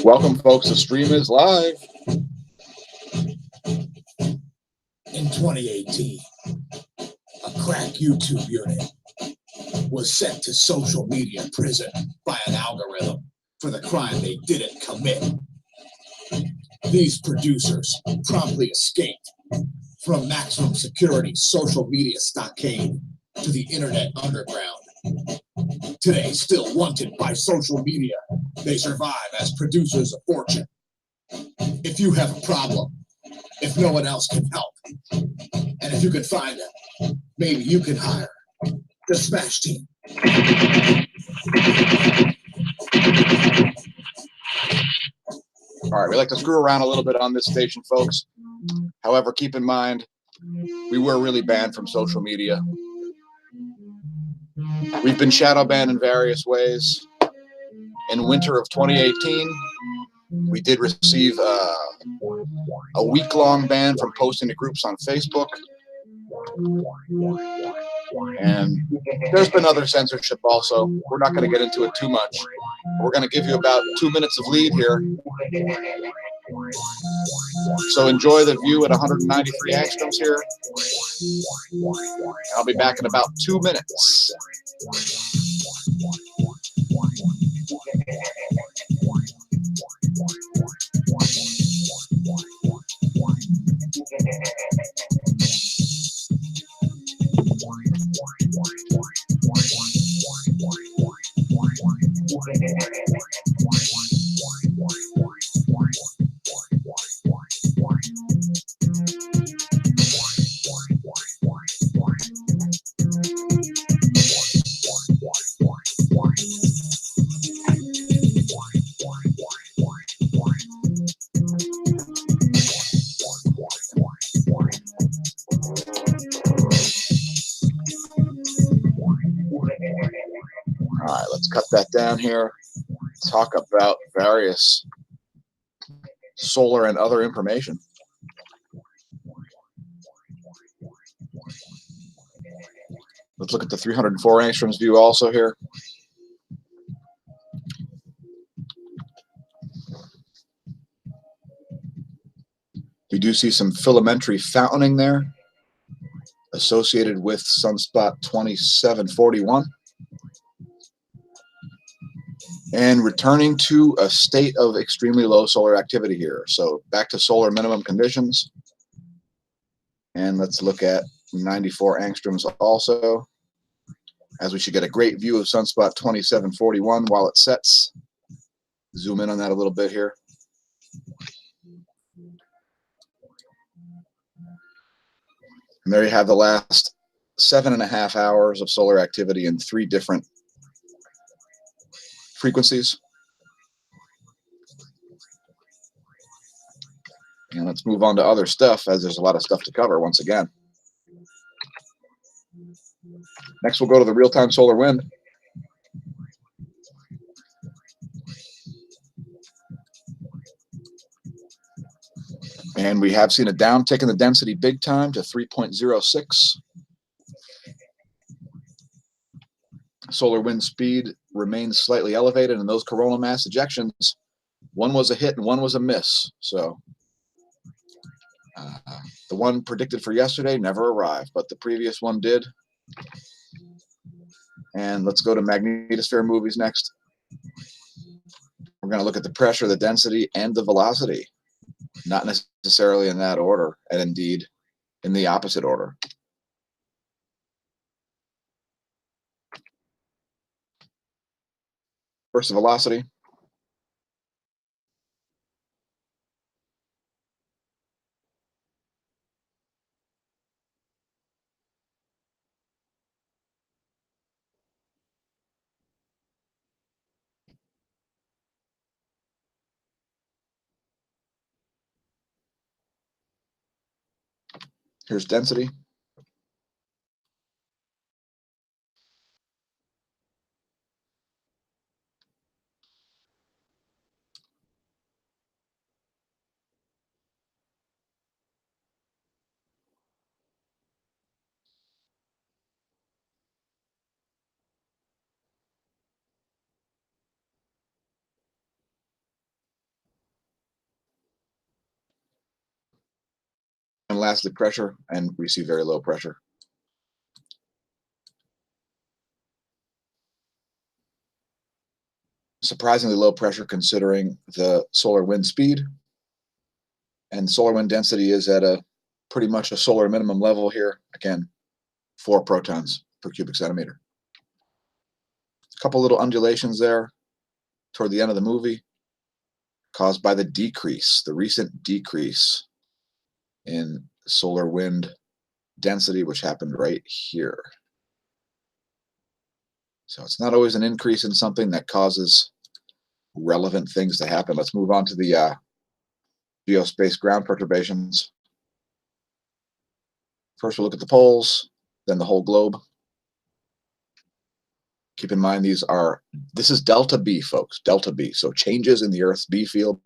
Welcome, folks. The stream is live. In 2018, a crack YouTube unit was sent to social media prison by an algorithm for the crime they didn't commit. These producers promptly escaped from maximum security social media stockade to the internet underground. Today, still wanted by social media, they survive as producers of fortune. If you have a problem, if no one else can help, and if you can find them, maybe you can hire the Smash team. All right, we like to screw around a little bit on this station, folks. However, keep in mind, we were really banned from social media. We've been shadow banned in various ways. In winter of 2018, we did receive a week-long ban from posting to groups on Facebook. And there's been other censorship also. We're not going to get into it too much. We're going to give you about 2 minutes of lead here. So enjoy the view at 193 angstroms here. I'll be back in about 2 minutes. All right, let's cut that down here. Talk about various solar and other information. Let's look at the 304 angstroms view also here. We do see some filamentary fountaining there associated with sunspot 2741. And returning to a state of extremely low solar activity here. So back to solar minimum conditions. And let's look at 94 angstroms also, as we should get a great view of sunspot 2741 while it sets. Zoom in on that a little bit here. And there you have the last 7.5 hours of solar activity in 3 different frequencies. And let's move on to other stuff, as there's a lot of stuff to cover once again. Next, we'll go to the real-time solar wind. And we have seen a downtick in the density big time to 3.06. Solar wind speed remains slightly elevated, and those coronal mass ejections, one was a hit and one was a miss. So the one predicted for yesterday never arrived, but the previous one did. And let's go to magnetosphere movies next. We're going to look at the pressure, the density, and the velocity, not necessarily in that order, and indeed in the opposite order. First, the velocity. Here's density. inelastic pressure, and we see very low pressure. Surprisingly low pressure considering the solar wind speed. And solar wind density is at a pretty much a solar minimum level here. Again, 4 protons per cubic centimeter. A couple little undulations there toward the end of the movie caused by the recent decrease in solar wind density, which happened right here. So it's not always an increase in something that causes relevant things to happen. Let's move on to the geospace ground perturbations. First, we'll look at the poles, then the whole globe. Keep in mind this is delta B, folks, delta B. So changes in the Earth's B field.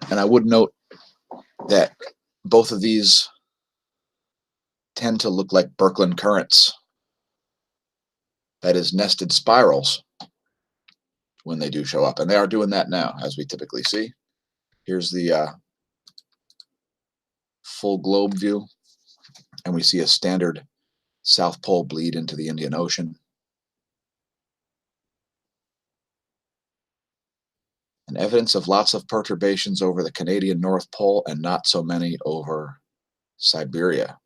And I would note that both of these tend to look like Birkeland currents. That is nested spirals when they do show up. And they are doing that now, as we typically see. Here's the full globe view. And we see a standard South Pole bleed into the Indian Ocean. And evidence of lots of perturbations over the Canadian North Pole and not so many over Siberia.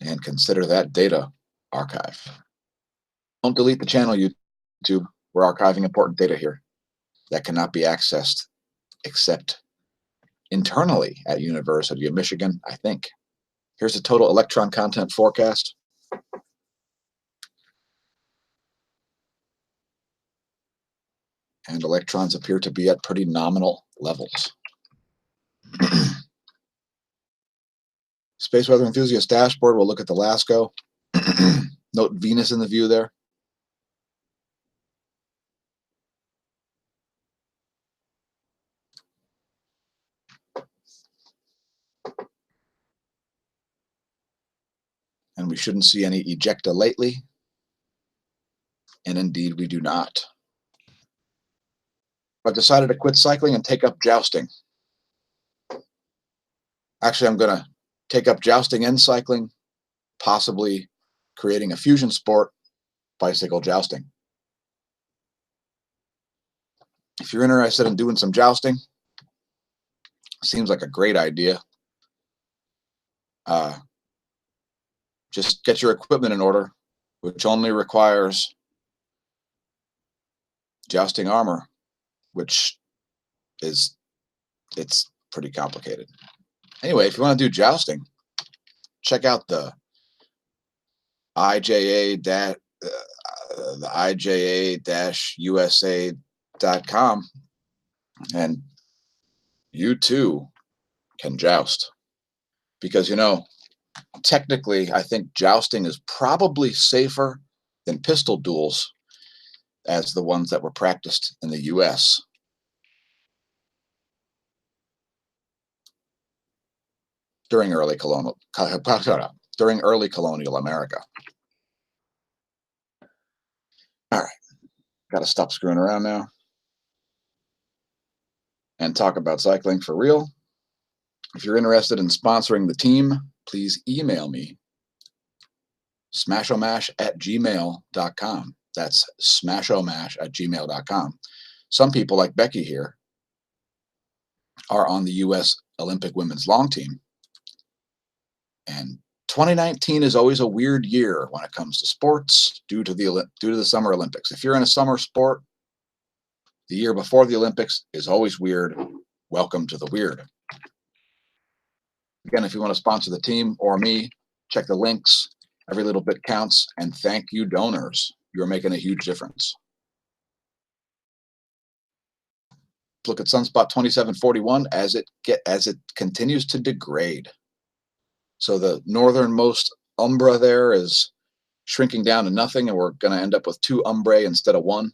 And consider that data archive. Don't delete the channel, YouTube. We're archiving important data here that cannot be accessed except internally at University of Michigan, I think. Here's the total electron content forecast. And electrons appear to be at pretty nominal levels. Space Weather Enthusiast dashboard, we'll look at the LASCO. Note Venus in the view there. And we shouldn't see any ejecta lately. And indeed, we do not. I've decided to quit cycling and take up jousting. Actually, I'm going to take up jousting and cycling, possibly creating a fusion sport, bicycle jousting. If you're interested in doing some jousting, seems like a great idea. Just get your equipment in order, which only requires jousting armor, which it's pretty complicated. Anyway, if you want to do jousting, check out the IJA-USA.com, and you too can joust. Because, technically, I think jousting is probably safer than pistol duels as the ones that were practiced in the US. During early colonial America. All right, got to stop screwing around now and talk about cycling for real. If you're interested in sponsoring the team, please email me, smashomash@gmail.com. That's smashomash@gmail.com. Some people, like Becky here, are on the U.S. Olympic women's long team. And 2019 is always a weird year when it comes to sports due to the Summer Olympics. If you're in a summer sport, the year before the Olympics is always weird. Welcome to the weird. Again, if you want to sponsor the team or me, check the links. Every little bit counts. And thank you, donors. You're making a huge difference. Look at sunspot 2741 as it continues to degrade. So the northernmost umbra there is shrinking down to nothing, and we're going to end up with 2 umbrae instead of 1,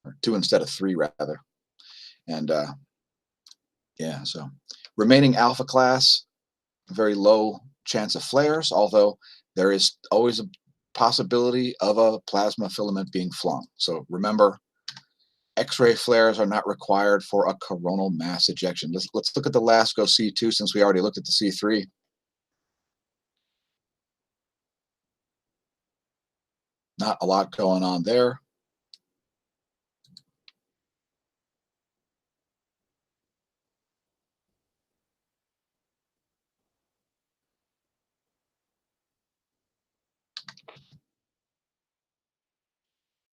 or 2 instead of 3 rather. And yeah, so remaining alpha class very low chance of flares, although there is always a possibility of a plasma filament being flung. So remember, X-ray flares are not required for a coronal mass ejection. Let's look at the LASCO C2 since we already looked at the C3. Not a lot going on there.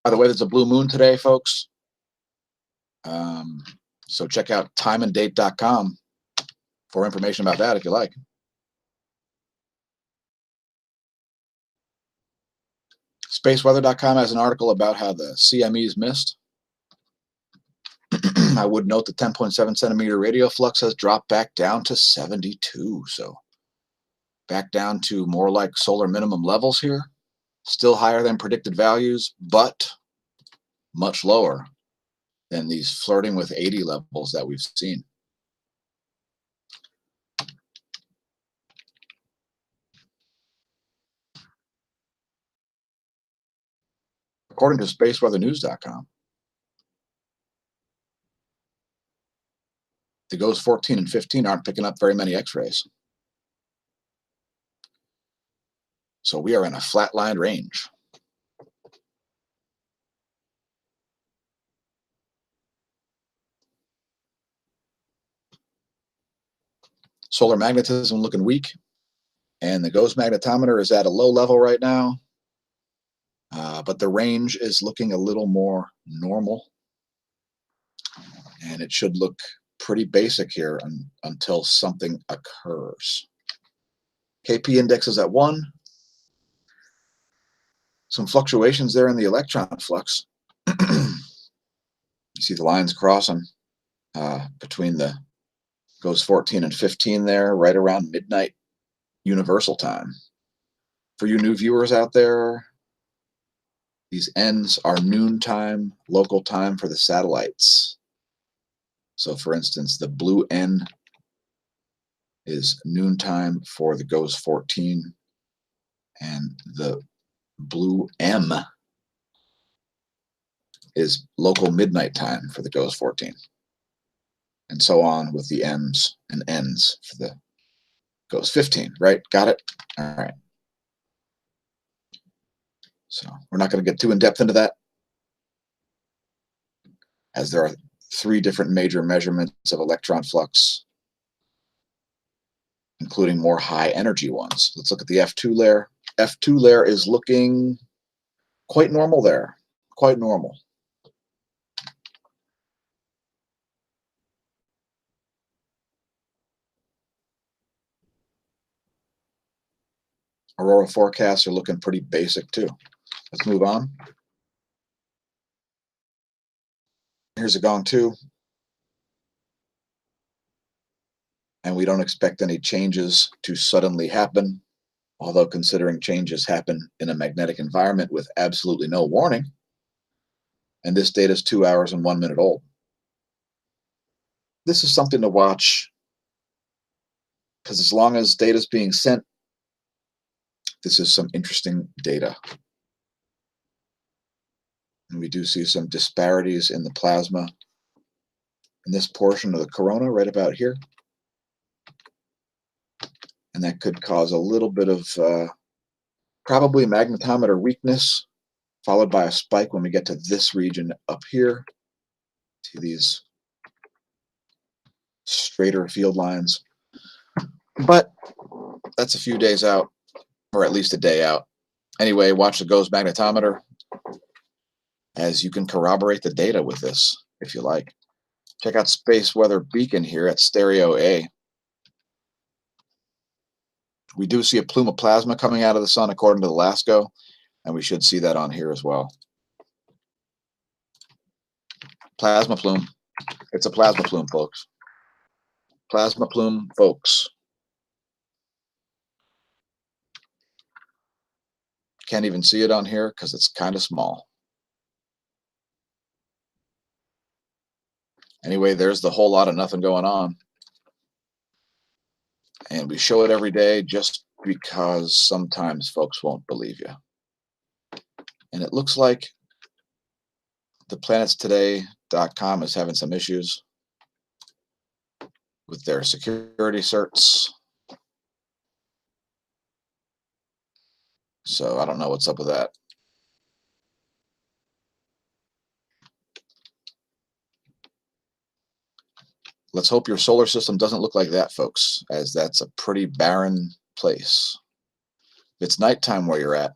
By the way, there's a blue moon today, folks. So check out timeanddate.com for information about that if you like. Spaceweather.com has an article about how the CMEs missed. I would note the 10.7 centimeter radial flux has dropped back down to 72. So back down to more like solar minimum levels here. Still higher than predicted values, but much lower than these flirting with 80 levels that we've seen. According to spaceweathernews.com, the GOES 14 and 15 aren't picking up very many X-rays. So we are in a flatlined range. Solar magnetism looking weak, and the GOES magnetometer is at a low level right now, but the range is looking a little more normal, and it should look pretty basic here until something occurs. KP index is at 1. Some fluctuations there in the electron flux. You see the lines crossing between the GOES 14 and 15 there, right around midnight universal time. For you new viewers out there, these N's are noontime local time for the satellites. So for instance, the blue N is noontime for the GOES 14, and the blue M is local midnight time for the GOES 14. And so on with the M's and N's for the GOES 15, right? Got it? All right. So we're not going to get too in-depth into that, as there are 3 different major measurements of electron flux, including more high energy ones. Let's look at the F2 layer. F2 layer is looking quite normal there, quite normal. Aurora forecasts are looking pretty basic too. Let's move on. Here's a gong 2. And we don't expect any changes to suddenly happen, although considering changes happen in a magnetic environment with absolutely no warning. And this data is 2 hours and 1 minute old. This is something to watch, because as long as data is being sent, this is some interesting data. And we do see some disparities in the plasma in this portion of the corona right about here. And that could cause a little bit of probably magnetometer weakness, followed by a spike when we get to this region up here. See these straighter field lines. But that's a few days out, or at least a day out. Anyway, watch the GOES magnetometer, as you can corroborate the data with this if you like. Check out Space Weather Beacon here at Stereo A. We do see a plume of plasma coming out of the sun according to the LASCO, and we should see that on here as well. Plasma plume. It's a plasma plume, folks. Plasma plume, folks. Can't even see it on here because it's kind of small. Anyway, there's the whole lot of nothing going on. And we show it every day just because sometimes folks won't believe you. And it looks like the planetstoday.com is having some issues with their security certs. So I don't know what's up with that. Let's hope your solar system doesn't look like that, folks, as that's a pretty barren place. If it's nighttime where you're at,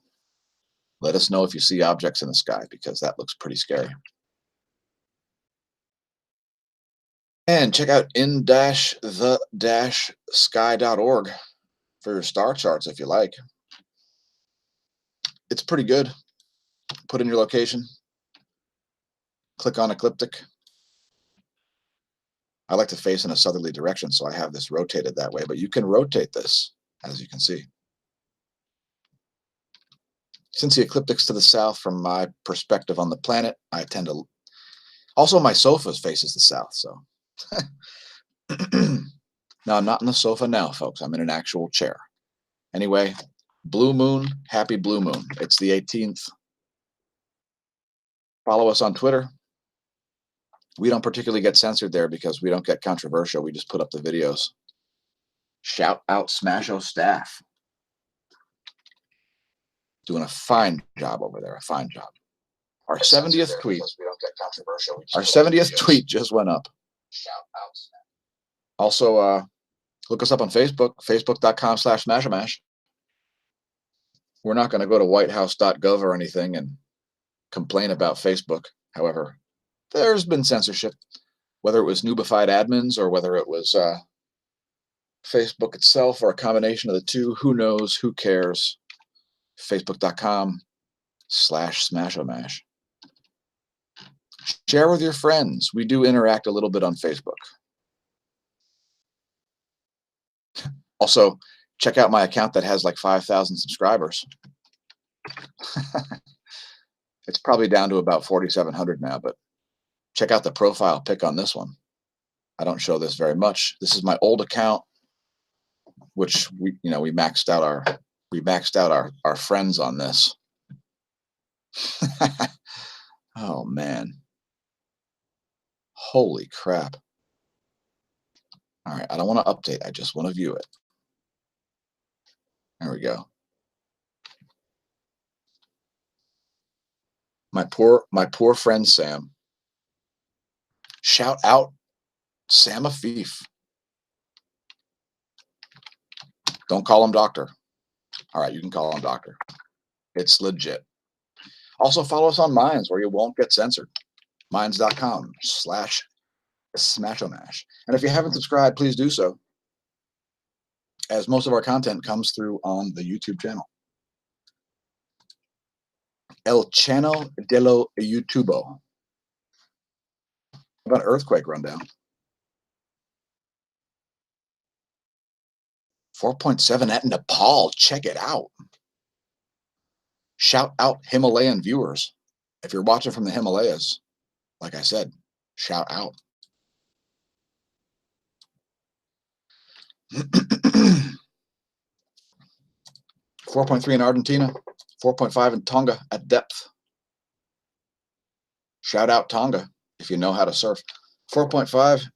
let us know if you see objects in the sky, because that looks pretty scary. And check out in-the-sky.org for your star charts if you like. It's pretty good. Put in your location, click on ecliptic. I like to face in a southerly direction, so I have this rotated that way, but you can rotate this, as you can see. Since the ecliptic's to the south from my perspective on the planet, I tend to... Also, my sofa faces the south, so... No, I'm not in the sofa now, folks. I'm in an actual chair. Anyway, blue moon, happy blue moon. It's the 18th. Follow us on Twitter. We don't particularly get censored there because we don't get controversial. We just put up the videos. Shout out smAsho staff. Doing a fine job over there, a fine job. Our 70th tweet. Our 70th tweet just went up. Also, look us up on Facebook, facebook.com/smashamash. We're not going to go to whitehouse.gov or anything and complain about Facebook. However, there's been censorship, whether it was noobified admins or whether it was Facebook itself or a combination of the two. Who knows? Who cares? Facebook.com/smashomash. Share with your friends. We do interact a little bit on Facebook. Also, check out my account that has like 5,000 subscribers. It's probably down to about 4,700 now, but check out the profile pic on this one. I don't show this very much. This is my old account, which we maxed out our friends on this. Oh man. Holy crap. All right, I don't want to update. I just want to view it. There we go. My poor friend Sam. Shout out Sam Afif. Don't call him doctor. All right, you can call him doctor. It's legit. Also follow us on Minds where you won't get censored. Minds.com/smashomash. And if you haven't subscribed, please do so, as most of our content comes through on the YouTube channel. El Channel de lo YouTubo. About earthquake rundown. 4.7 at Nepal. Check it out. Shout out Himalayan viewers. If you're watching from the Himalayas, like I said, shout out. 4.3 in Argentina, 4.5 in Tonga at depth. Shout out Tonga if you know how to surf. 4.5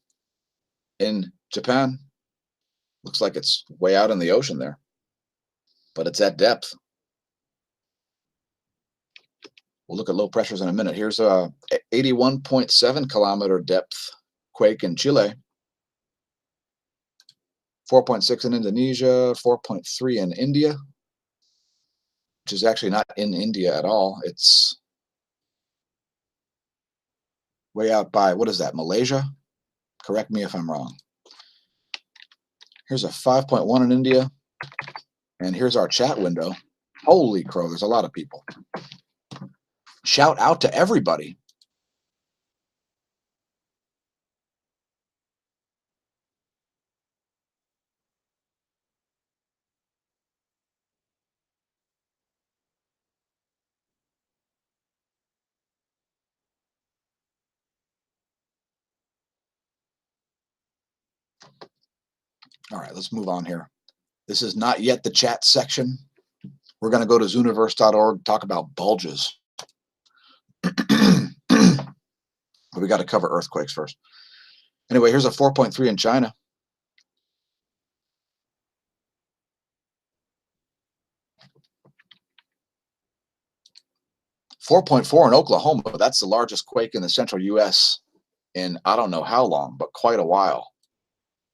in Japan. Looks like it's way out in the ocean there, but it's at depth. We'll look at low pressures in a minute. Here's a 81.7 kilometer depth quake in Chile. 4.6 in Indonesia, 4.3 in India, which is actually not in India at all. It's way out by, what is that, Malaysia? Correct me if I'm wrong. Here's a 5.1 in India. And here's our chat window. Holy crow, there's a lot of people. Shout out to everybody. All right, let's move on here. This is not yet the chat section. We're going to go to zooniverse.org, talk about bulges. But we got to cover earthquakes first. Anyway, here's a 4.3 in China. .4 in Oklahoma. That's the largest quake in the central U.S. in I don't know how long, but quite a while.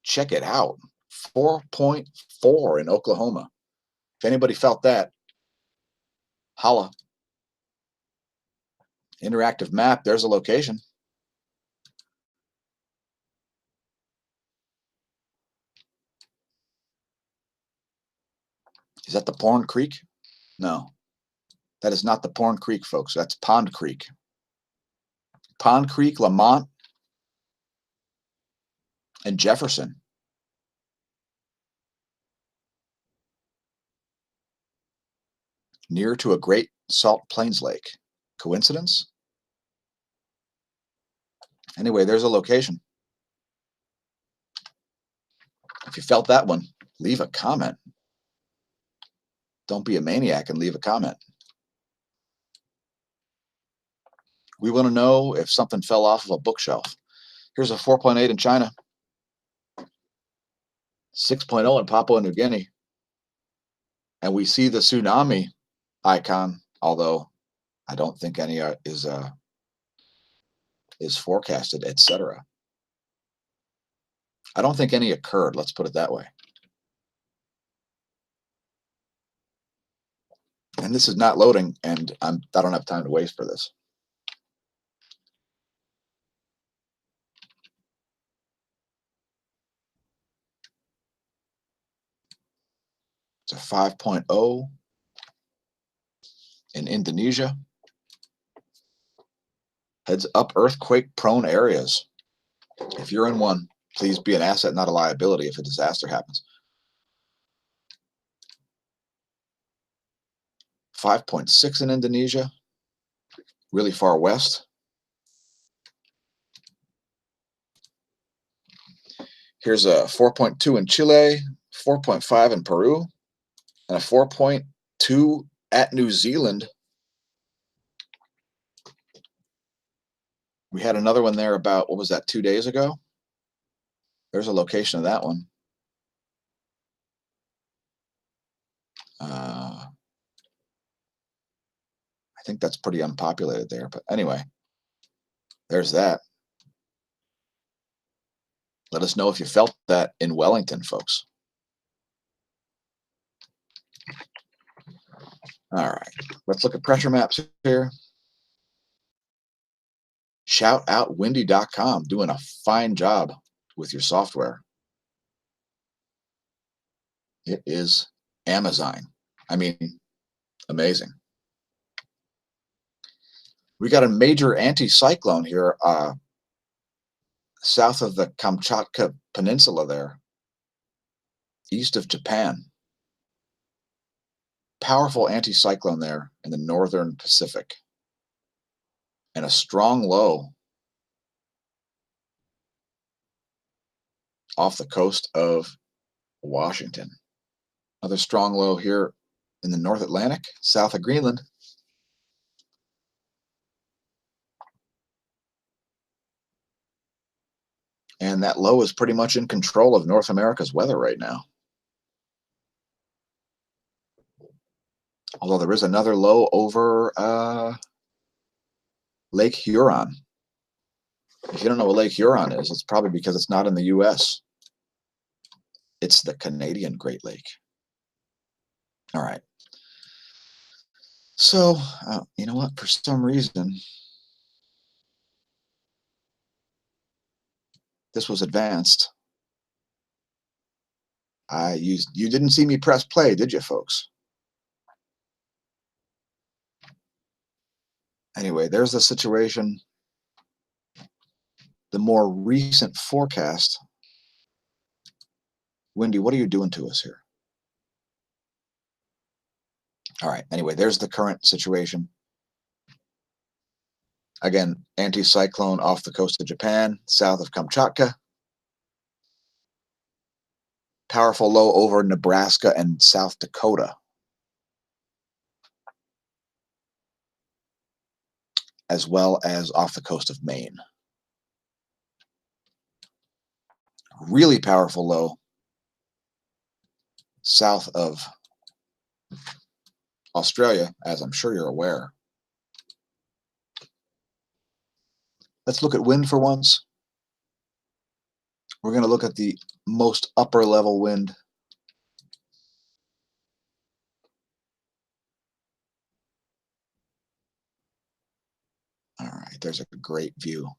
Check it out. 4.4 in Oklahoma. If anybody felt that, holla. Interactive map. There's a location. Is that the Porn Creek? No, that is not the Porn Creek, folks. That's Pond Creek. Pond Creek, Lamont, and Jefferson. Near to a Great Salt Plains Lake. Coincidence? Anyway, there's a location. If you felt that one, leave a comment. Don't be a maniac and leave a comment. We want to know if something fell off of a bookshelf. Here's a 4.8 in China. 6.0 in Papua New Guinea. And we see the tsunami icon, although I don't think any is forecasted, etc. I don't think any occurred, let's put it that way. And this is not loading, and I don't have time to waste for this. It's a 5.0 in Indonesia. Heads up earthquake-prone areas. If you're in one, please be an asset, not a liability if a disaster happens. 5.6 in Indonesia, really far west. Here's a 4.2 in Chile, 4.5 in Peru, and a 4.2 at New Zealand. We had another one there about, what was that, 2 days ago? There's a location of that one. I think that's pretty unpopulated there, but anyway, there's that. Let us know if you felt that in Wellington, folks. All right, let's look at pressure maps here. Shout out windy.com, doing a fine job with your software. It is Amazon. I mean, amazing. We got a major anticyclone here south of the Kamchatka Peninsula there, east of Japan. Powerful anticyclone there in the northern Pacific. And a strong low off the coast of Washington. Another strong low here in the North Atlantic, south of Greenland. And that low is pretty much in control of North America's weather right now. Although there is another low over Lake Huron. If you don't know what Lake Huron is, it's probably because it's not in the U.S. It's the Canadian Great Lake. All right. So, you know what? For some reason, this was advanced. You didn't see me press play, did you, folks? Anyway, there's the situation. The more recent forecast. Wendy, what are you doing to us here? All right. Anyway, there's the current situation. Again, anticyclone off the coast of Japan, south of Kamchatka. Powerful low over Nebraska and South Dakota, as well as off the coast of Maine. Really powerful low south of Australia, as I'm sure you're aware. Let's look at wind for once. We're going to look at the most upper level wind. All right, there's a great view.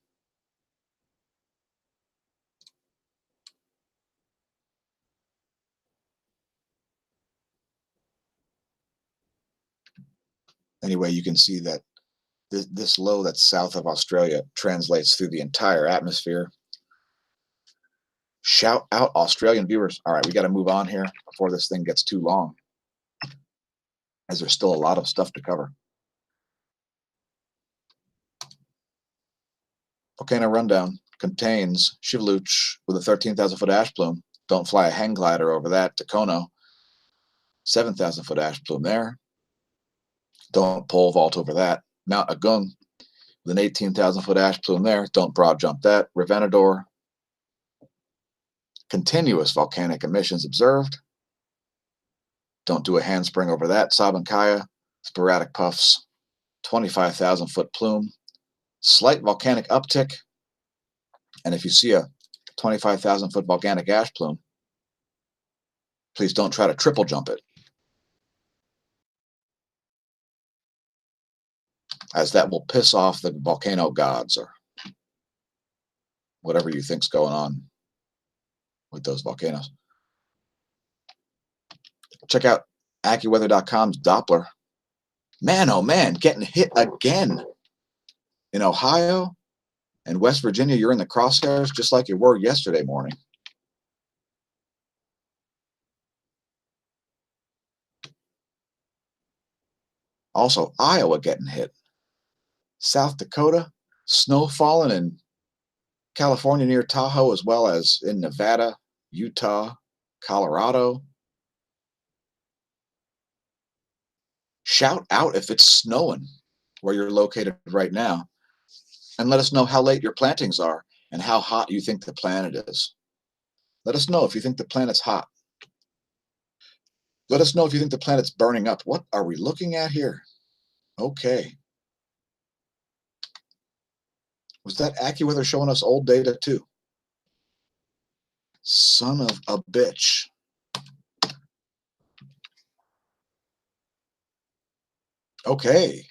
Anyway, you can see that this low that's south of Australia translates through the entire atmosphere. Shout out Australian viewers. All right, we got to move on here before this thing gets too long, as there's still a lot of stuff to cover. Volcano rundown contains Shivaluch with a 13,000-foot ash plume. Don't fly a hang glider over that. Takono, 7,000-foot ash plume there. Don't pole vault over that. Mount Agung with an 18,000-foot ash plume there. Don't broad jump that. Revenador, continuous volcanic emissions observed. Don't do a handspring over that. Sabancaya, sporadic puffs, 25,000-foot plume. Slight volcanic uptick. And if you see a 25,000-foot volcanic ash plume, please don't try to triple jump it, as that will piss off the volcano gods or whatever you think's going on with those volcanoes. Check out AccuWeather.com's Doppler. Man, oh man, getting hit again. In Ohio and West Virginia, you're in the crosshairs just like you were yesterday morning. Also, Iowa getting hit. South Dakota, snow falling in California near Tahoe, as well as in Nevada, Utah, Colorado. Shout out if it's snowing where you're located right now, and let us know how late your plantings are and how hot you think the planet is. Let us know if you think the planet's hot. Let us know if you think the planet's burning up. What are we looking at here? Okay. Was that AccuWeather showing us old data too? Son of a bitch. Okay.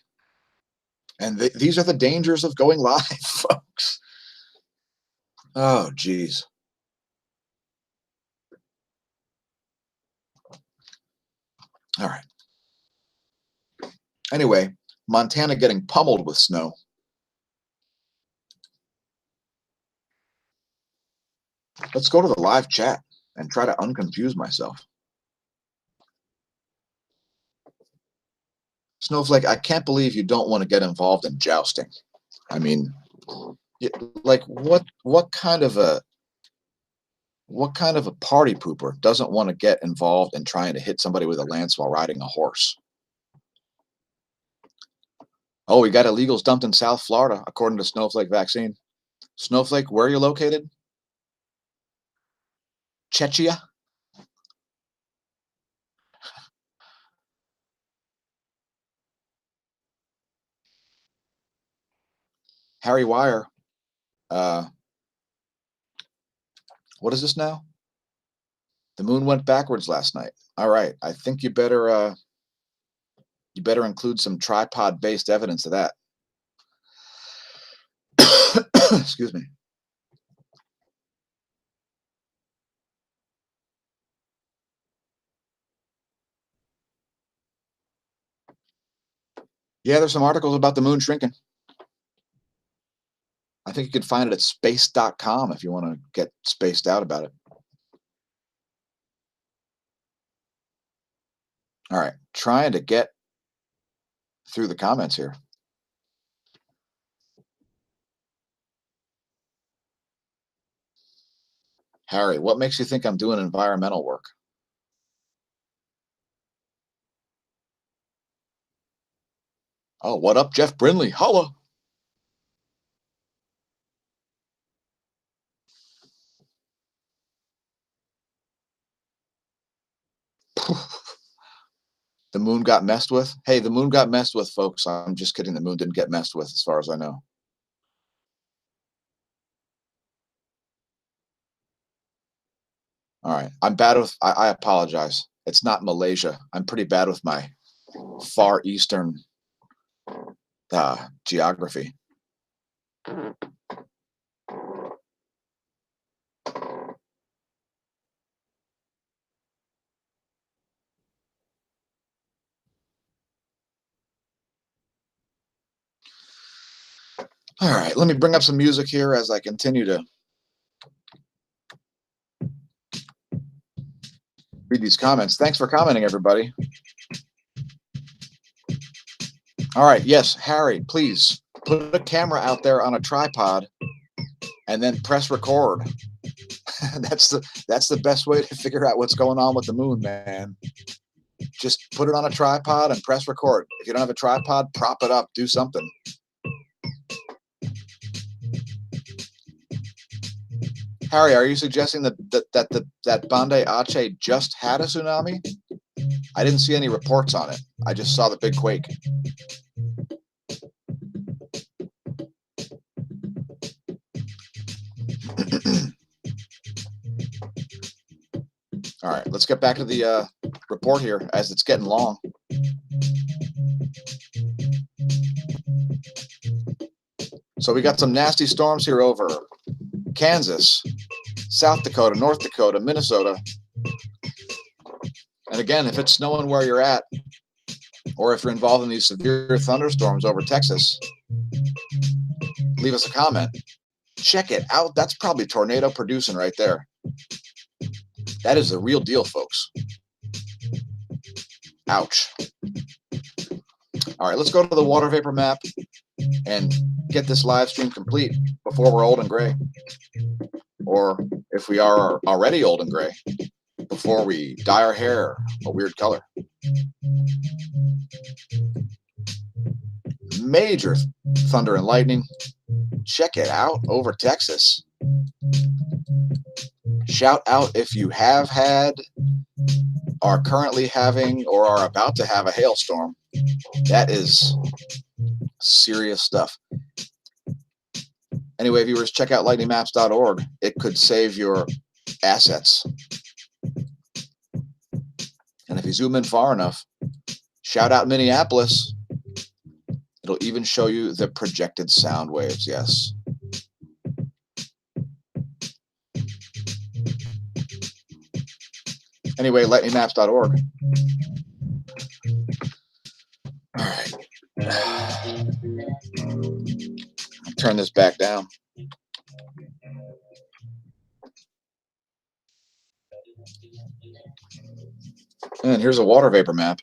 And these are the dangers of going live, folks. Oh, geez. All right. Anyway, Montana getting pummeled with snow. Let's go to the live chat and try to unconfuse myself. Snowflake, I can't believe you don't want to get involved in jousting. I mean, like what kind of a party pooper doesn't want to get involved in trying to hit somebody with a lance while riding a horse? Oh, we got illegals dumped in South Florida, according to Snowflake Vaccine. Snowflake, where are you located? Czechia? Harry Wire. What is this now? The moon went backwards last night. All right, I think you better include some tripod-based evidence of that. Excuse me. Yeah, there's some articles about the moon shrinking. I think you can find it at space.com if you want to get spaced out about it. All right, trying to get through the comments here. Harry, what makes you think I'm doing environmental work? Oh, what up, Jeff Brinley? Holla. The moon got messed with? Hey, the moon got messed with, folks. I'm just kidding. The moon didn't get messed with, as far as I know. All right. I'm bad with, I apologize. It's not Malaysia. I'm pretty bad with my Far Eastern geography. All right. Let me bring up some music here as I continue to read these comments. Thanks for commenting, everybody. All right. Yes, Harry, please put a camera out there on a tripod and then press record. That's the best way to figure out what's going on with the moon, man. Just put it on a tripod and press record. If you don't have a tripod, prop it up, do something. Harry, are you suggesting that Bande Aceh just had a tsunami? I didn't see any reports on it. I just saw the big quake. All right, let's get back to the report here as it's getting long. So we got some nasty storms here over Kansas, South Dakota, North Dakota, Minnesota. And again, if it's snowing where you're at, or if you're involved in these severe thunderstorms over Texas, leave us a comment. Check it out. That's probably tornado producing right there. That is the real deal, folks. Ouch. All right, let's go to the water vapor map and get this live stream complete before we're old and gray. Or if we are already old and gray, before we dye our hair a weird color. Major thunder and lightning. Check it out over Texas. Shout out if you have had, are currently having, or are about to have a hailstorm. That is serious stuff. Anyway, viewers, check out lightningmaps.org. It could save your assets. And if you zoom in far enough, shout out Minneapolis. It'll even show you the projected sound waves, yes. Anyway, lightningmaps.org. All right. Turn this back down. And here's a water vapor map.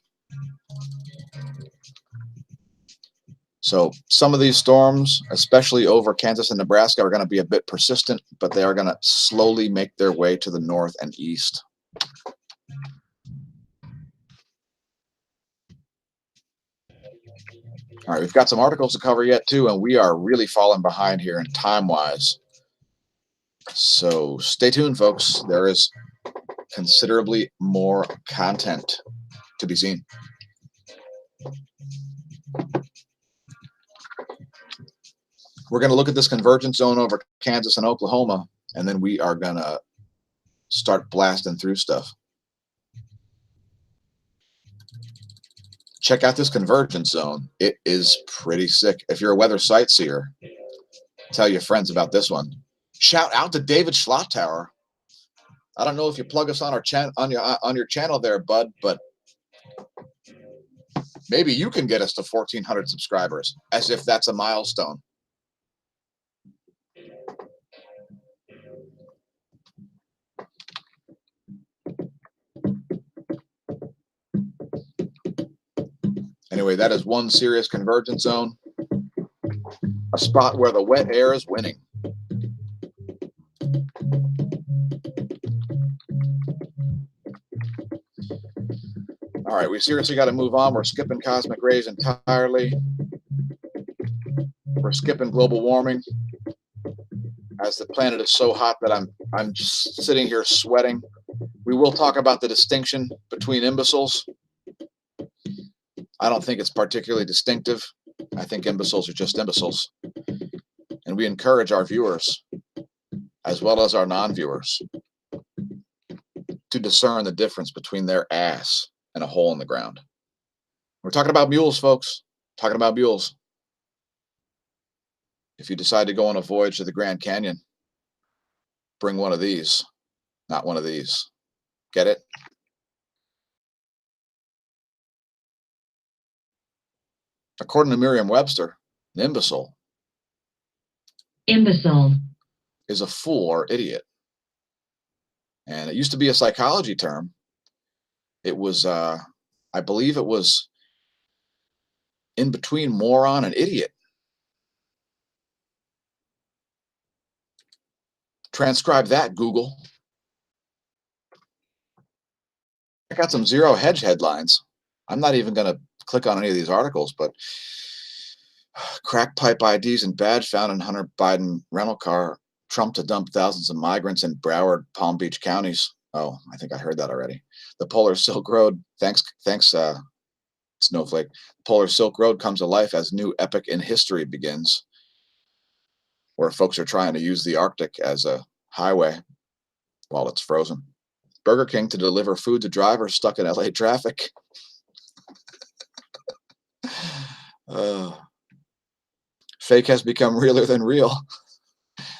So some of these storms, especially over Kansas and Nebraska, are going to be a bit persistent, but they are going to slowly make their way to the north and east. All right, we've got some articles to cover yet too, and we are really falling behind here in time-wise. So stay tuned, folks. There is considerably more content to be seen. We're going to look at this convergence zone over Kansas and Oklahoma, and then we are going to start blasting through stuff. Check out this convergence zone. It is pretty sick. If you're a weather sightseer, tell your friends about this one. Shout out to David Schlottower. I don't know if you plug us on our on your channel there, bud, but maybe you can get us to 1,400 subscribers, as if that's a milestone. Anyway, that is one serious convergence zone, a spot where the wet air is winning. All right, we seriously got to move on. We're skipping cosmic rays entirely. We're skipping global warming, as the planet is so hot that I'm just sitting here sweating. We will talk about the distinction between imbeciles. I don't think it's particularly distinctive. I think imbeciles are just imbeciles. And we encourage our viewers, as well as our non-viewers, to discern the difference between their ass and a hole in the ground. We're talking about mules, folks. Talking about mules. If you decide to go on a voyage to the Grand Canyon, bring one of these, not one of these. Get it? According to Merriam-Webster, an imbecile is a fool or idiot. And it used to be a psychology term. It was, I believe it was in between moron and idiot. Transcribe that, Google. I got some zero hedge headlines. I'm not even going to click on any of these articles, but crack pipe IDs and badge found in Hunter Biden rental car. Trump to dump thousands of migrants in Broward, Palm Beach counties. Oh, I think I heard that already. The Polar Silk Road, thanks, Snowflake. Polar Silk Road comes to life as new epic in history begins, where folks are trying to use the Arctic as a highway while it's frozen. Burger King to deliver food to drivers stuck in LA traffic. Fake has become realer than real.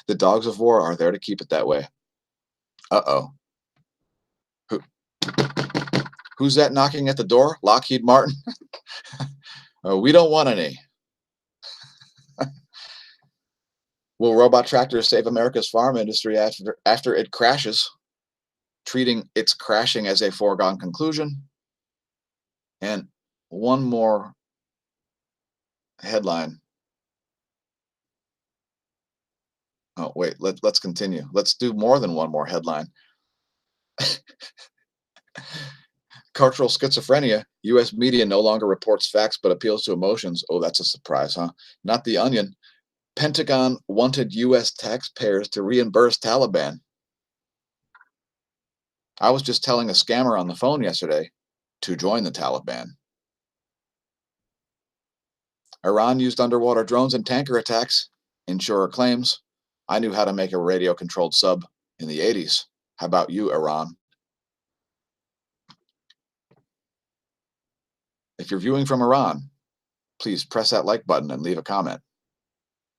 The dogs of war are there to keep it that way. Uh-oh. Who's that knocking at the door? Lockheed Martin? We don't want any. Will robot tractors save America's farm industry after it crashes? Treating its crashing as a foregone conclusion. And one more headline. Oh, wait, let's continue. Let's do more than one more headline. Cultural schizophrenia. U.S. media no longer reports facts but appeals to emotions. Oh, that's a surprise, huh? Not The Onion. Pentagon wanted U.S. taxpayers to reimburse Taliban. I was just telling a scammer on the phone yesterday to join the Taliban. Iran used underwater drones in tanker attacks. Insurer claims. I knew how to make a radio-controlled sub in the 80s. How about you, Iran? If you're viewing from Iran, please press that like button and leave a comment.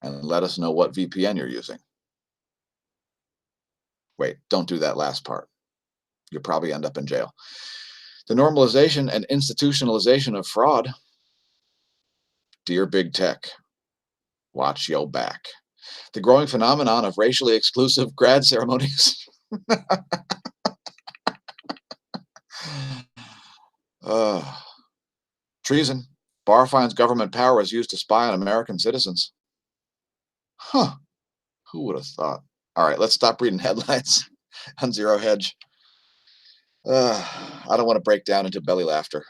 And let us know what VPN you're using. Wait, don't do that last part. You'll probably end up in jail. The normalization and institutionalization of fraud. Dear Big Tech, watch your back. The growing phenomenon of racially exclusive grad ceremonies. Treason. Barr finds government power is used to spy on American citizens. Huh. Who would have thought? All right, let's stop reading headlines on Zero Hedge. I don't want to break down into belly laughter.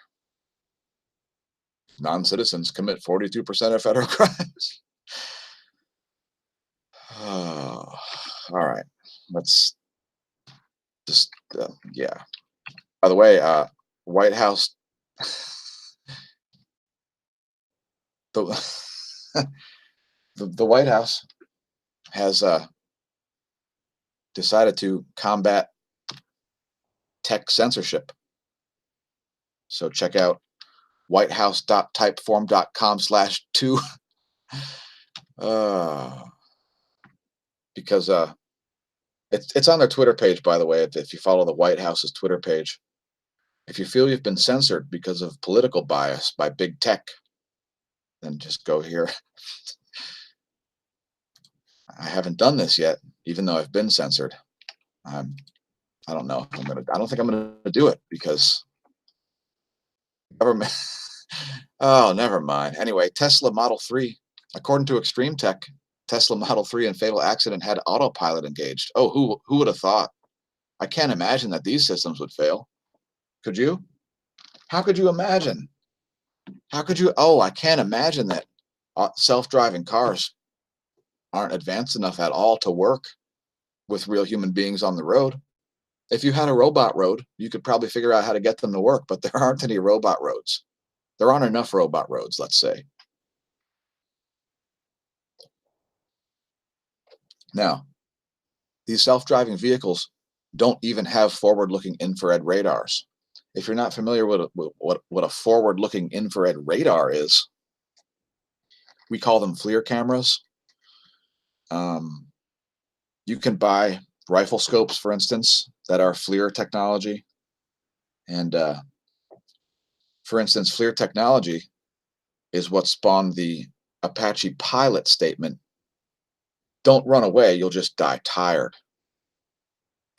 Non-citizens commit 42% of federal crimes. All right, let's just, yeah. By the way, White House, the White House has decided to combat tech censorship. So check out whitehouse.typeform.com/2 because it's on their Twitter page, by the way. If you follow the White House's Twitter page, if you feel you've been censored because of political bias by big tech, then just go here. I haven't done this yet, even though I've been censored. I don't know. I don't think I'm gonna do it because government. Oh, never mind. Anyway, Tesla Model 3, according to Extreme Tech, Tesla Model 3 in fatal accident had autopilot engaged. Oh, who would have thought? I can't imagine that these systems would fail. Could you? How could you imagine? How could you? Oh, I can't imagine that self-driving cars aren't advanced enough at all to work with real human beings on the road. If you had a robot road, you could probably figure out how to get them to work, but there aren't any robot roads. There aren't enough robot roads, let's say. Now, these self-driving vehicles don't even have forward-looking infrared radars. If you're not familiar with what a forward-looking infrared radar is, we call them FLIR cameras. You can buy rifle scopes, for instance, that are FLIR technology. And for instance, FLIR technology is what spawned the Apache pilot statement. Don't run away, you'll just die tired.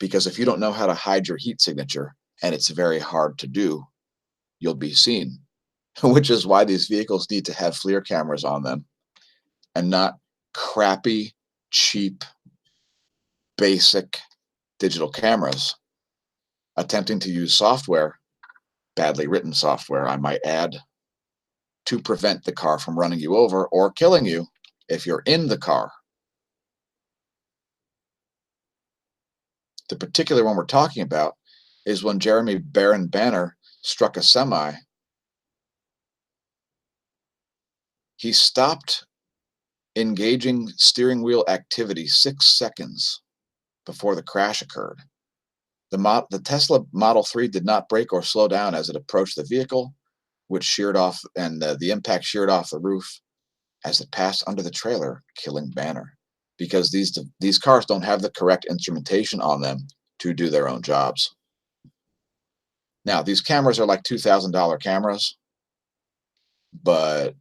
Because if you don't know how to hide your heat signature, and it's very hard to do, you'll be seen. Which is why these vehicles need to have FLIR cameras on them and not crappy, cheap, basic digital cameras attempting to use software, badly written software, I might add, to prevent the car from running you over or killing you if you're in the car. The particular one we're talking about is when Jeremy Barron Banner struck a semi. He stopped engaging steering wheel activity 6 seconds before the crash occurred. The Tesla Model 3 did not brake or slow down as it approached the vehicle, which sheared off, and the impact sheared off the roof as it passed under the trailer, killing Banner. Because these cars don't have the correct instrumentation on them to do their own jobs. Now, these cameras are like $2,000 cameras, but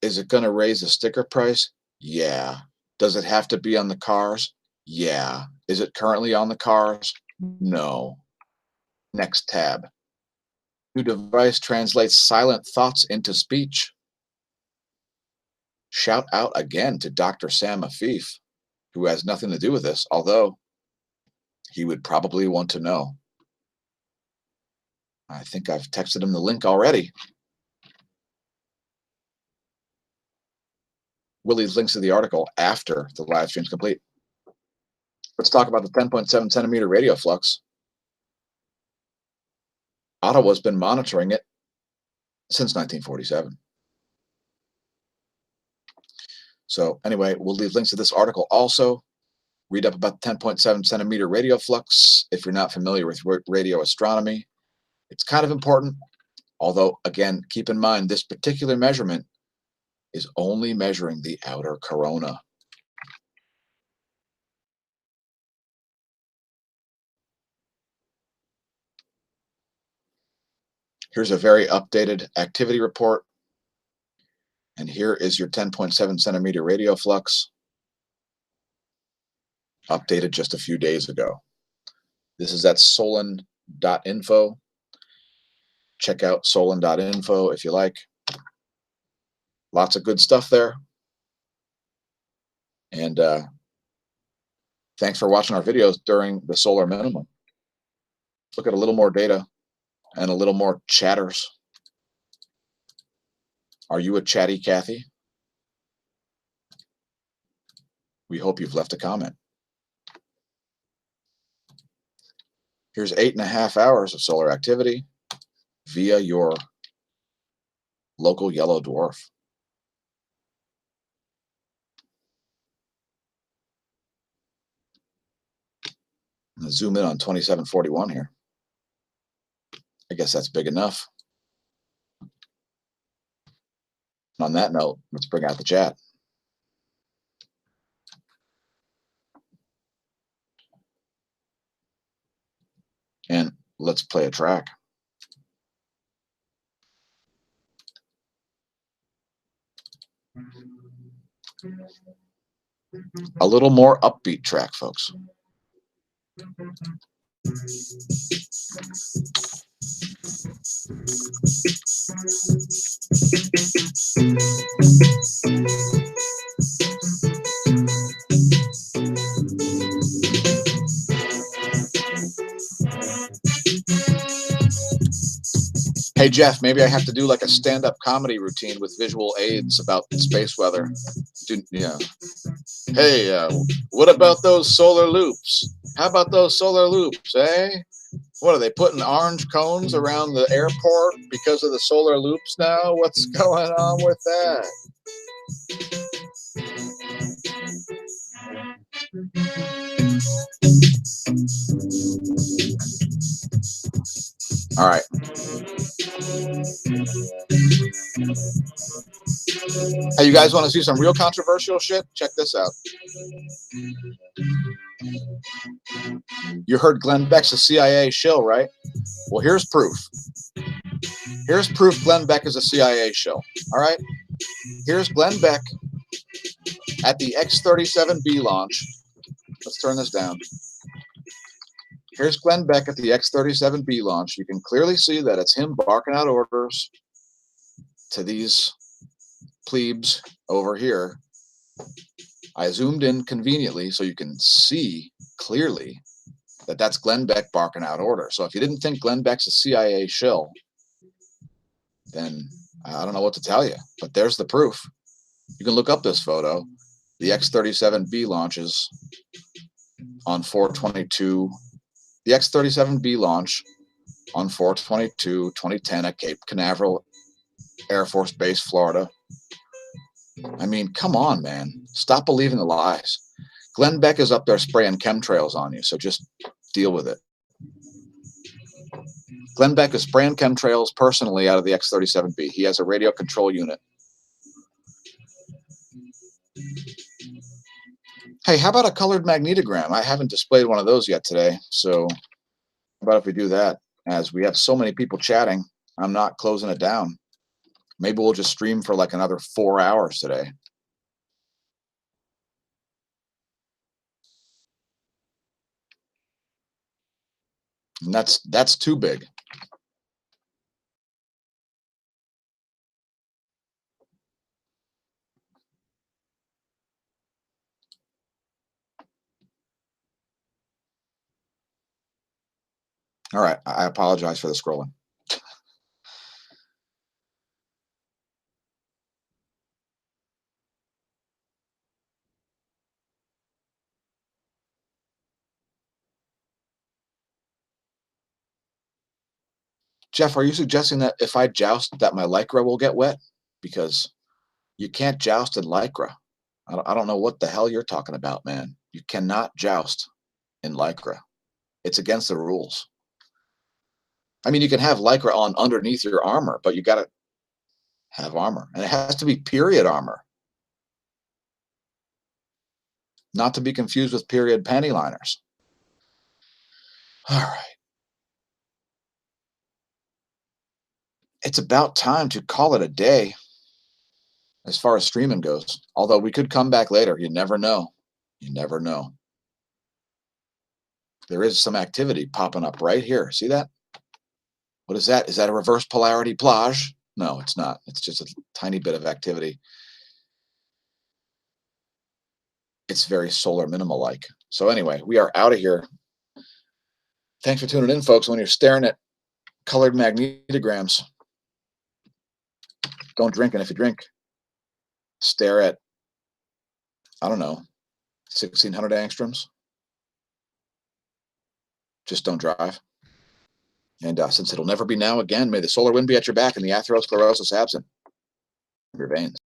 is it going to raise the sticker price? Yeah. Does it have to be on the cars? Yeah. Is it currently on the cars? No. Next tab. New device translates silent thoughts into speech. Shout out again to Dr. Sam Afif, who has nothing to do with this, although he would probably want to know. I think I've texted him the link already. We'll leave links to the article after the live stream's complete. Let's talk about the 10.7 centimeter radio flux. Ottawa's been monitoring it since 1947. So anyway, we'll leave links to this article also. Read up about 10.7 centimeter radio flux if you're not familiar with radio astronomy. It's kind of important, although, again, keep in mind this particular measurement is only measuring the outer corona. Here's a very updated activity report. And here is your 10.7 centimeter radio flux, updated just a few days ago. This is at solon.info. Check out solon.info if you like. Lots of good stuff there. And thanks for watching our videos during the solar minimum. Let's look at a little more data and a little more chatters. Are you a chatty Cathy? We hope you've left a comment. Here's 8.5 hours of solar activity via your local yellow dwarf. I'm gonna zoom in on 2741 here. I guess that's big enough. And on that note, let's bring out the chat. And let's play a track. A little more upbeat track, folks. Hey, Jeff, maybe I have to do like a stand-up comedy routine with visual aids about space weather. Yeah. Hey, what about those solar loops? How about those solar loops, eh? What are they putting orange cones around the airport because of the solar loops now? What's going on with that? All right. Hey, you guys want to see some real controversial shit? Check this out. You heard Glenn Beck's a CIA shill, right? Well, here's proof. Here's proof Glenn Beck is a CIA shill. All right. Here's Glenn Beck at the X-37B launch. Let's turn this down. Here's Glenn Beck at the X-37B launch. You can clearly see that it's him barking out orders to these plebes over here. I zoomed in conveniently so you can see clearly that that's Glenn Beck barking out orders. So if you didn't think Glenn Beck's a CIA shill, then I don't know what to tell you. But there's the proof. You can look up this photo. The X-37B launches on 4/22. The X-37B launch on 4/22/2010 at Cape Canaveral Air Force Base, Florida. I mean, come on, man. Stop believing the lies. Glenn Beck is up there spraying chemtrails on you, so just deal with it. Glenn Beck is spraying chemtrails personally out of the X-37B. He has a radio control unit. Hey, how about a colored magnetogram? I haven't displayed one of those yet today, so how about if we do that? As we have so many people chatting, I'm not closing it down. Maybe we'll just stream for like another 4 hours today. And that's too big. All right, I apologize for the scrolling. Jeff, are you suggesting that if I joust that my Lycra will get wet? Because you can't joust in Lycra. I don't know what the hell you're talking about, man. You cannot joust in Lycra. It's against the rules. I mean, you can have Lycra on underneath your armor, but you got to have armor. And it has to be period armor. Not to be confused with period panty liners. All right. It's about time to call it a day as far as streaming goes. Although we could come back later. You never know. You never know. There is some activity popping up right here. See that? What is that? Is that a reverse polarity plage? No, it's not. It's just a tiny bit of activity. It's very solar minimal-like. So anyway, we are out of here. Thanks for tuning in, folks. When you're staring at colored magnetograms, don't drink. And if you drink, stare at, I don't know, 1,600 angstroms. Just don't drive. And since it'll never be now again, may the solar wind be at your back and the atherosclerosis absent of your veins.